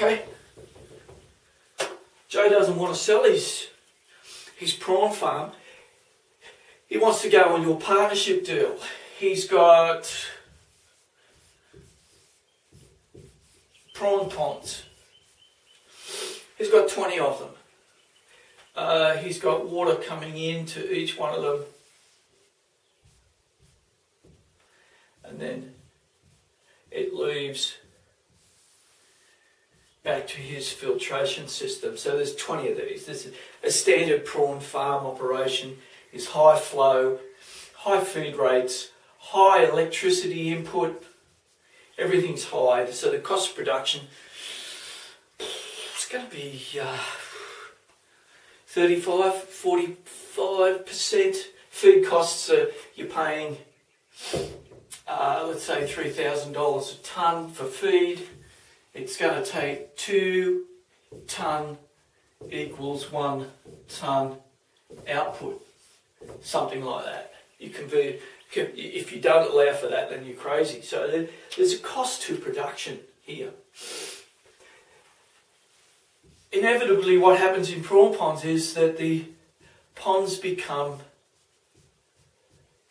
Okay. Joe doesn't want to sell his prawn farm. He wants to go on your partnership deal. He's got prawn ponds. He's got 20 of them. He's got water coming into each one of them. And then it leaves back to his filtration system. So there's 20 of these. This is a standard prawn farm operation. Is high flow, high feed rates, high electricity input. Everything's high. So the cost of production, it's going to be 35-45% feed costs. You're paying, let's say $3,000 a tonne for feed. It's going to take 2 tonne equals 1 tonne output, something like that. You convert. If you don't allow for that, then you're crazy. So there's a cost to production here. Inevitably, what happens in prawn ponds is that the ponds become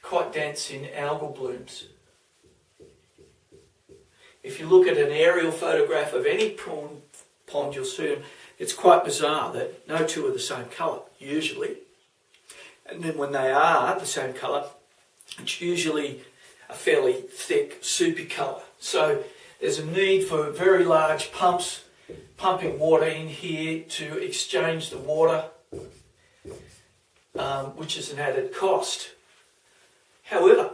quite dense in algal blooms. If you look at an aerial photograph of any prawn pond, you'll see them. It's quite bizarre that no two are the same colour, usually. And then when they are the same colour, it's usually a fairly thick, soupy colour. So there's a need for very large pumps, pumping water in here to exchange the water, which is an added cost. However,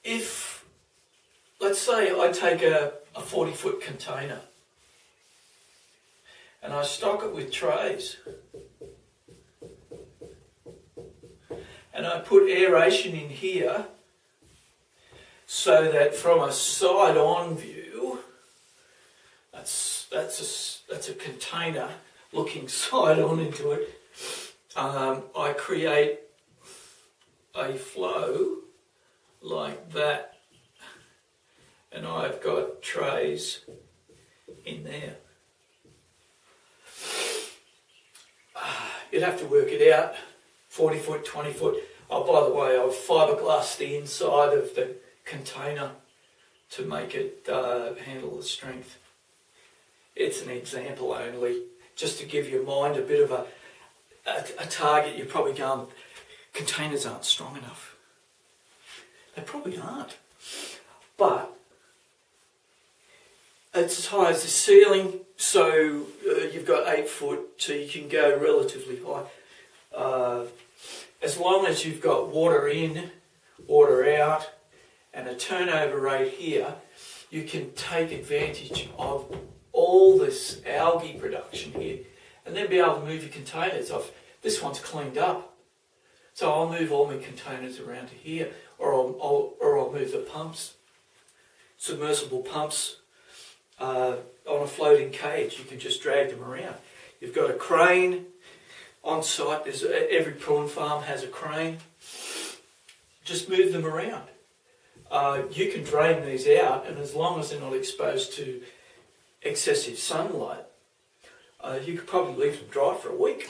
if, let's say I take a 40-foot container and I stock it with trays, and I put aeration in here so that from a side-on view, that's a container looking side-on into it, I create a flow like that, and I've got trays in there. You'd have to work it out. 40 foot, 20 foot. Oh, by the way, I've fiberglassed the inside of the container to make it handle the strength. It's an example only, just to give your mind a bit of a target. You're probably going, containers aren't strong enough. They probably aren't. But it's as high as the ceiling, so you've got 8 foot, so you can go relatively high. As long as you've got water in, water out, and a turnover rate here, you can take advantage of all this algae production here, and then be able to move your containers off. This one's cleaned up, so I'll move all my containers around to here, or I'll move the pumps, submersible pumps, on a floating cage. You can just drag them around. You've got a crane on site. Every prawn farm has a crane. Just move them around. You can drain these out, and as long as they're not exposed to excessive sunlight, you could probably leave them dry for a week.